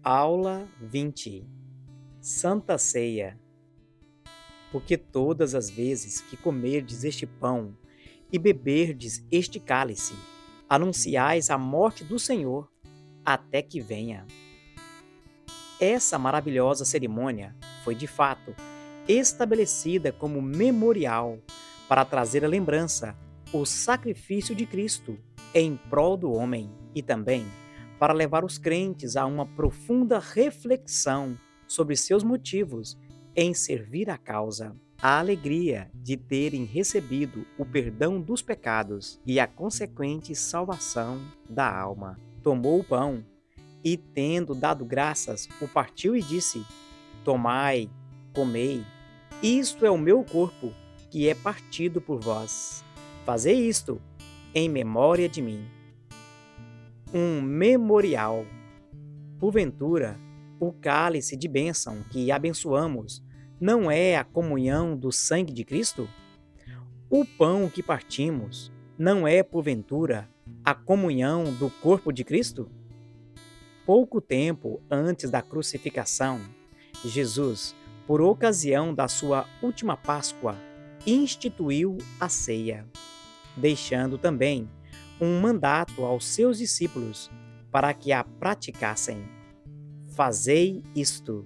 Aula 20. Santa Ceia. Porque todas as vezes que comerdes este pão e beberdes este cálice, anunciais a morte do Senhor até que venha. Essa maravilhosa cerimônia foi, de fato, estabelecida como memorial para trazer à lembrança o sacrifício de Cristo em prol do homem e também para levar os crentes a uma profunda reflexão sobre seus motivos em servir a causa. A alegria de terem recebido o perdão dos pecados e a consequente salvação da alma. Tomou o pão e, tendo dado graças, o partiu e disse: Tomai, comei, isto é o meu corpo, que é partido por vós. Fazei isto em memória de mim. Um memorial. Porventura, o cálice de bênção que abençoamos não é a comunhão do sangue de Cristo? O pão que partimos não é, porventura, a comunhão do corpo de Cristo? Pouco tempo antes da crucificação, Jesus, por ocasião da sua última Páscoa, instituiu a ceia, deixando também um mandato aos seus discípulos para que a praticassem. Fazei isto.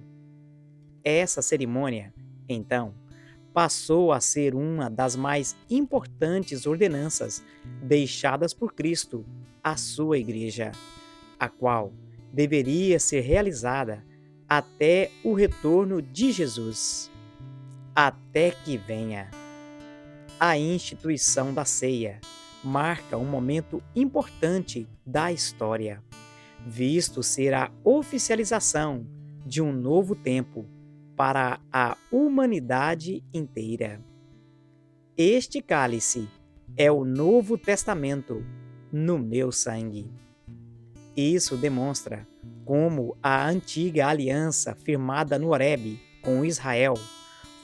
Essa cerimônia, então, passou a ser uma das mais importantes ordenanças deixadas por Cristo à sua Igreja, a qual deveria ser realizada até o retorno de Jesus, até que venha. A instituição da ceia marca um momento importante da história, visto ser a oficialização de um novo tempo para a humanidade inteira. Este cálice é o Novo Testamento no meu sangue. Isso demonstra como a antiga aliança firmada no Horebe com Israel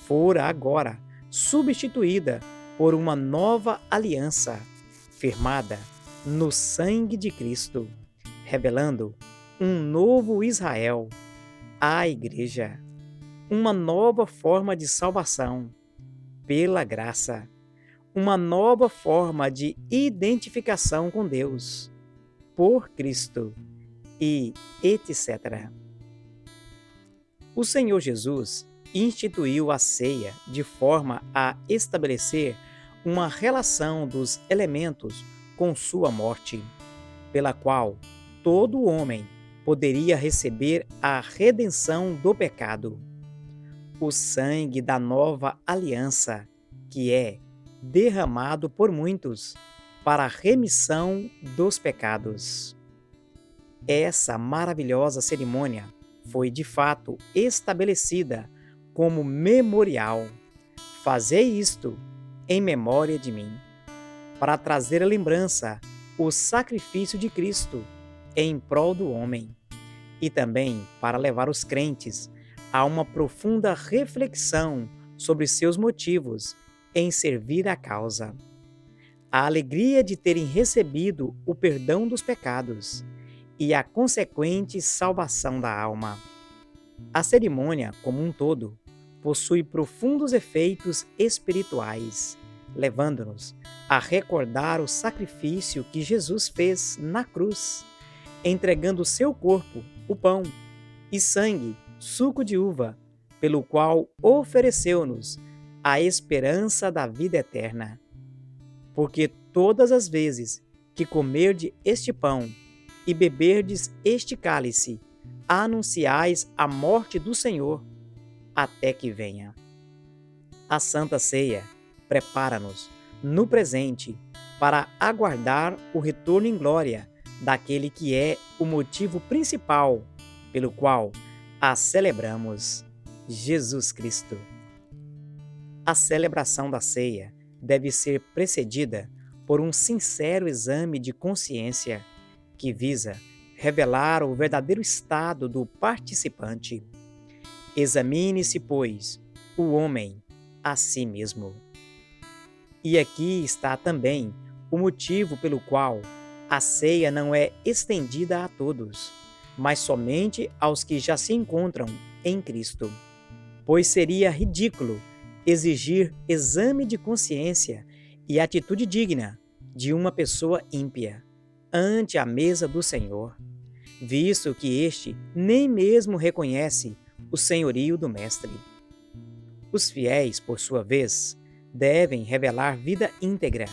fora agora substituída por uma nova aliança firmada no sangue de Cristo, revelando um novo Israel, a Igreja, uma nova forma de salvação pela graça, uma nova forma de identificação com Deus, por Cristo e etc. O Senhor Jesus instituiu a ceia de forma a estabelecer uma relação dos elementos com sua morte, pela qual todo homem poderia receber a redenção do pecado. O sangue da nova aliança, que é derramado por muitos para a remissão dos pecados. Essa maravilhosa cerimônia foi de fato estabelecida como memorial. Fazei isto em memória de mim, para trazer à lembrança o sacrifício de Cristo em prol do homem, e também para levar os crentes a uma profunda reflexão sobre seus motivos em servir a causa. A alegria de terem recebido o perdão dos pecados e a consequente salvação da alma. A cerimônia, como um todo, possui profundos efeitos espirituais, levando-nos a recordar o sacrifício que Jesus fez na cruz, entregando seu corpo, o pão, e sangue, suco de uva, pelo qual ofereceu-nos a esperança da vida eterna. Porque todas as vezes que comerdes este pão e beberdes este cálice, anunciais a morte do Senhor até que venha. A Santa Ceia prepara-nos no presente para aguardar o retorno em glória daquele que é o motivo principal pelo qual a celebramos, Jesus Cristo. A celebração da ceia deve ser precedida por um sincero exame de consciência que visa revelar o verdadeiro estado do participante. Examine-se, pois, o homem a si mesmo. E aqui está também o motivo pelo qual a ceia não é estendida a todos, mas somente aos que já se encontram em Cristo. Pois seria ridículo exigir exame de consciência e atitude digna de uma pessoa ímpia ante a mesa do Senhor, visto que este nem mesmo reconhece o senhorio do Mestre. Os fiéis, por sua vez, devem revelar vida íntegra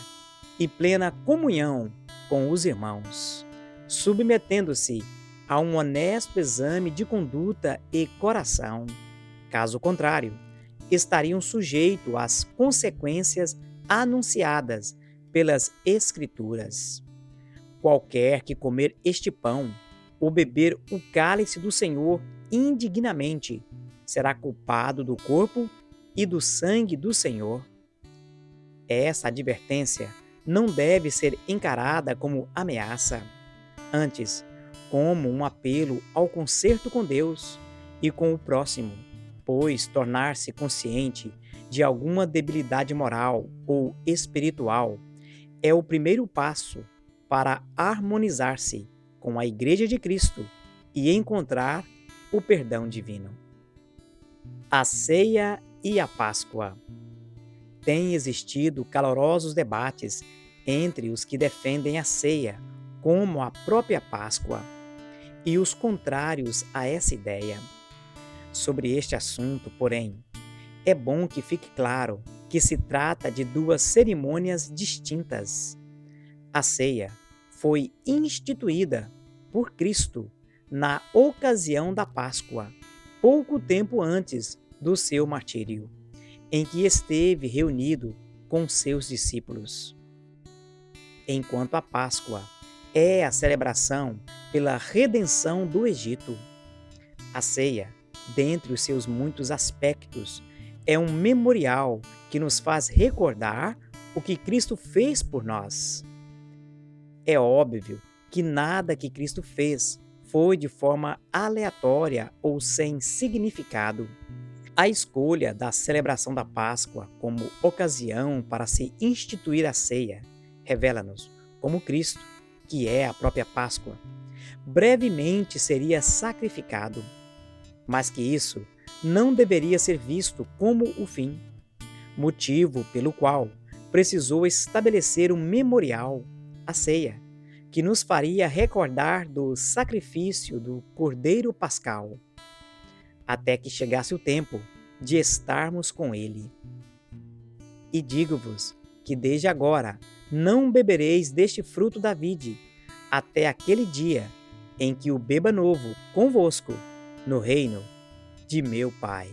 e plena comunhão com os irmãos, submetendo-se a um honesto exame de conduta e coração. Caso contrário, estariam sujeitos às consequências anunciadas pelas Escrituras. Qualquer que comer este pão ou beber o cálice do Senhor indignamente será culpado do corpo e do sangue do Senhor. Essa advertência não deve ser encarada como ameaça, antes, como um apelo ao conserto com Deus e com o próximo, pois tornar-se consciente de alguma debilidade moral ou espiritual é o primeiro passo para harmonizar-se com a Igreja de Cristo e encontrar o perdão divino. A ceia e a Páscoa. Têm existido calorosos debates entre os que defendem a ceia como a própria Páscoa e os contrários a essa ideia. Sobre este assunto, porém, é bom que fique claro que se trata de duas cerimônias distintas. A ceia foi instituída por Cristo na ocasião da Páscoa, pouco tempo antes do seu martírio, em que esteve reunido com seus discípulos. Enquanto a Páscoa é a celebração pela redenção do Egito, a ceia, dentre os seus muitos aspectos, é um memorial que nos faz recordar o que Cristo fez por nós. É óbvio que nada que Cristo fez foi de forma aleatória ou sem significado. A escolha da celebração da Páscoa como ocasião para se instituir a ceia revela-nos como Cristo, que é a própria Páscoa, brevemente seria sacrificado, mas que isso não deveria ser visto como o fim, motivo pelo qual precisou estabelecer um memorial, a ceia, que nos faria recordar do sacrifício do Cordeiro Pascal, até que chegasse o tempo de estarmos com ele. E digo-vos que desde agora não bebereis deste fruto da vide, até aquele dia em que o beba novo convosco no reino de meu Pai.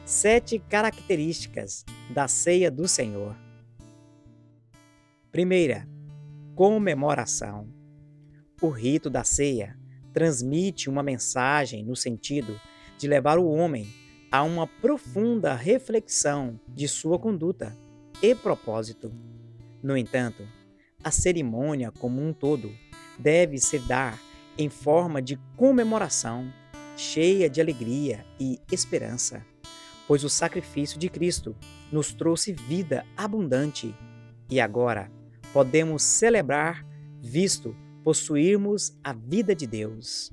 7 características da ceia do Senhor. Primeira, comemoração. O rito da ceia transmite uma mensagem no sentido de levar o homem a uma profunda reflexão de sua conduta e propósito. No entanto, a cerimônia como um todo deve se dar em forma de comemoração, cheia de alegria e esperança, pois o sacrifício de Cristo nos trouxe vida abundante e agora podemos celebrar, visto possuirmos a vida de Deus.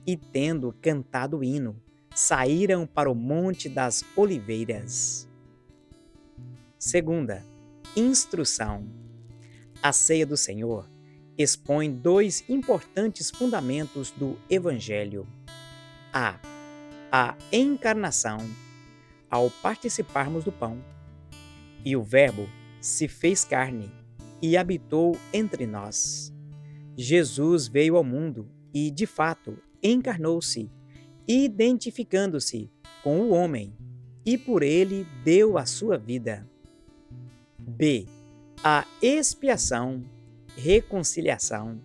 E tendo cantado o hino, saíram para o Monte das Oliveiras. Segunda, instrução. A ceia do Senhor expõe 2 importantes fundamentos do Evangelho. A encarnação, ao participarmos do pão, e o Verbo se fez carne e habitou entre nós. Jesus veio ao mundo e, de fato, encarnou-se, identificando-se com o homem, e por ele deu a sua vida. B. A expiação, reconciliação,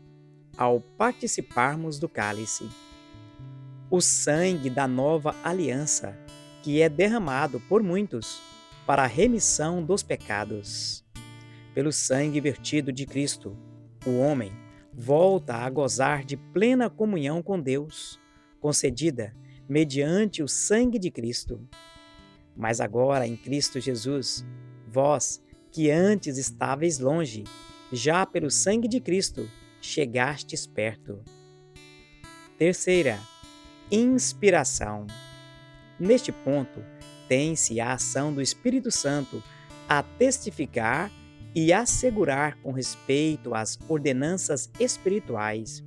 ao participarmos do cálice. O sangue da nova aliança, que é derramado por muitos para a remissão dos pecados. Pelo sangue vertido de Cristo, o homem volta a gozar de plena comunhão com Deus, concedida mediante o sangue de Cristo. Mas agora, em Cristo Jesus, vós, que antes estáveis longe, já pelo sangue de Cristo chegastes perto. Terceira, inspiração. Neste ponto, tem-se a ação do Espírito Santo a testificar e assegurar com respeito às ordenanças espirituais.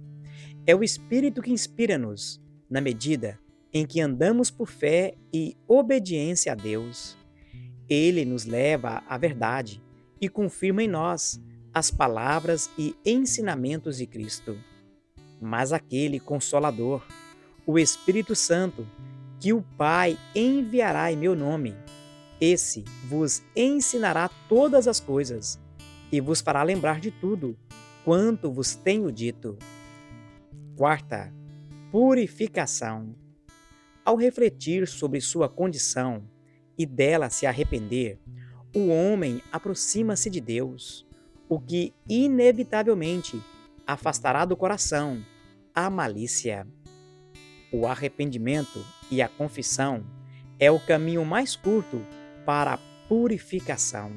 É o Espírito que inspira-nos, na medida em que andamos por fé e obediência a Deus. Ele nos leva à verdade e confirma em nós as palavras e ensinamentos de Cristo. Mas aquele Consolador, o Espírito Santo, que o Pai enviará em meu nome, esse vos ensinará todas as coisas e vos fará lembrar de tudo quanto vos tenho dito. Quarta, purificação. Ao refletir sobre sua condição e dela se arrepender, o homem aproxima-se de Deus, o que inevitavelmente afastará do coração a malícia. O arrependimento e a confissão é o caminho mais curto para a purificação.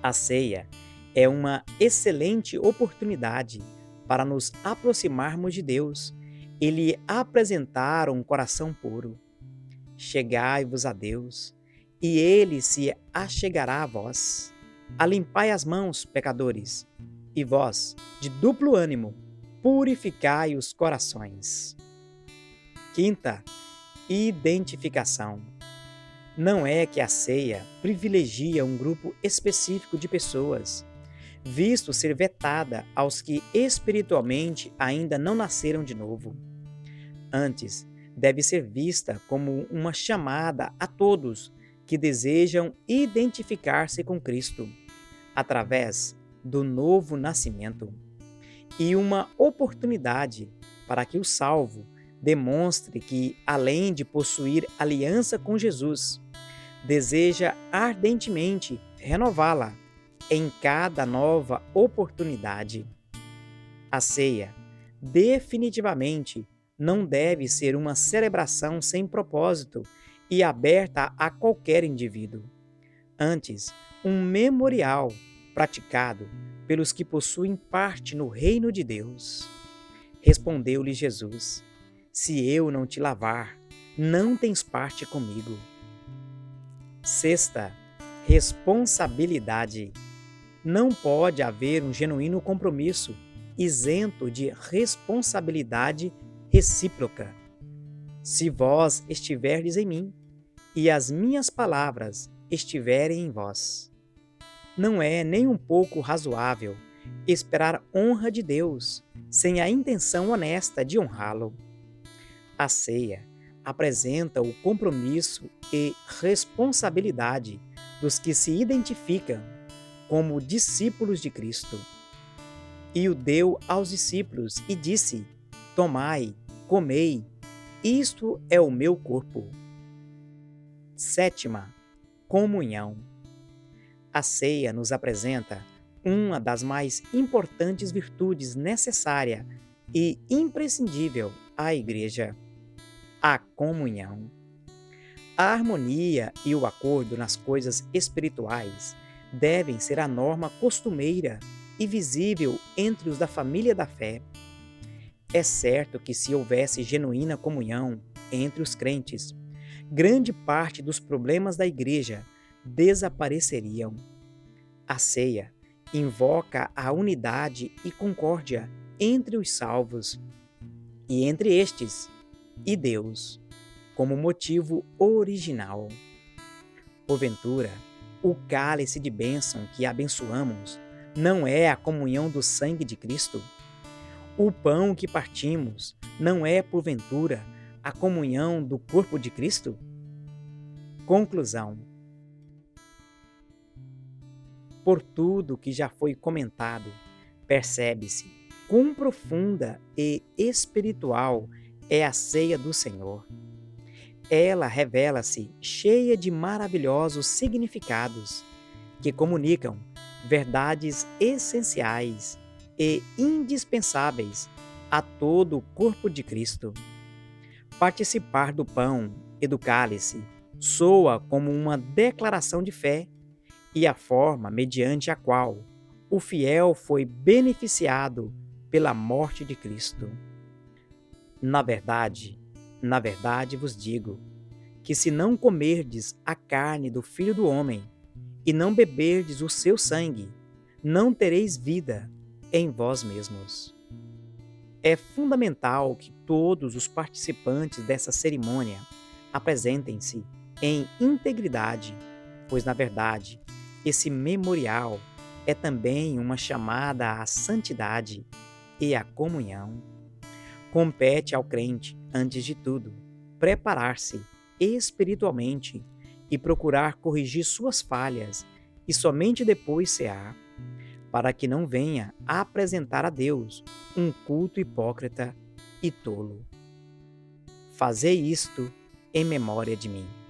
A ceia é uma excelente oportunidade para nos aproximarmos de Deus e lhe apresentar um coração puro. Chegai-vos a Deus, e Ele se achegará a vós. Alimpai as mãos, pecadores, e vós, de duplo ânimo, purificai os corações. Quinta, identificação. Não é que a ceia privilegia um grupo específico de pessoas, visto ser vetada aos que espiritualmente ainda não nasceram de novo. Antes, deve ser vista como uma chamada a todos que desejam identificar-se com Cristo, através do novo nascimento, e uma oportunidade para que o salvo demonstre que, além de possuir aliança com Jesus, deseja ardentemente renová-la em cada nova oportunidade. A ceia, definitivamente, não deve ser uma celebração sem propósito e aberta a qualquer indivíduo. Antes, um memorial praticado pelos que possuem parte no reino de Deus. Respondeu-lhe Jesus: se eu não te lavar, não tens parte comigo. Sexta, responsabilidade. Não pode haver um genuíno compromisso isento de responsabilidade recíproca. Se vós estiverdes em mim, e as minhas palavras estiverem em vós. Não é nem um pouco razoável esperar honra de Deus sem a intenção honesta de honrá-lo. A ceia apresenta o compromisso e responsabilidade dos que se identificam como discípulos de Cristo. E o deu aos discípulos e disse: tomai, comei, isto é o meu corpo. Sétima, comunhão. A ceia nos apresenta uma das mais importantes virtudes necessária e imprescindível à Igreja: a comunhão. A harmonia e o acordo nas coisas espirituais devem ser a norma costumeira e visível entre os da família da fé. É certo que, se houvesse genuína comunhão entre os crentes, grande parte dos problemas da Igreja desapareceriam. A ceia invoca a unidade e concórdia entre os salvos e entre estes e Deus, como motivo original. Porventura, o cálice de bênção que abençoamos não é a comunhão do sangue de Cristo? O pão que partimos não é, porventura, a comunhão do corpo de Cristo? Conclusão. Por tudo que já foi comentado, percebe-se quão profunda e espiritual é a ceia do Senhor. Ela revela-se cheia de maravilhosos significados que comunicam verdades essenciais e indispensáveis a todo o corpo de Cristo. Participar do pão e do cálice soa como uma declaração de fé e a forma mediante a qual o fiel foi beneficiado pela morte de Cristo. Na verdade vos digo, que se não comerdes a carne do Filho do Homem, e não beberdes o seu sangue, não tereis vida em vós mesmos. É fundamental que todos os participantes dessa cerimônia apresentem-se em integridade, pois, na verdade, esse memorial é também uma chamada à santidade e à comunhão. Compete ao crente, antes de tudo, preparar-se espiritualmente e procurar corrigir suas falhas, e somente depois cear, para que não venha a apresentar a Deus um culto hipócrita e tolo. Fazei isto em memória de mim.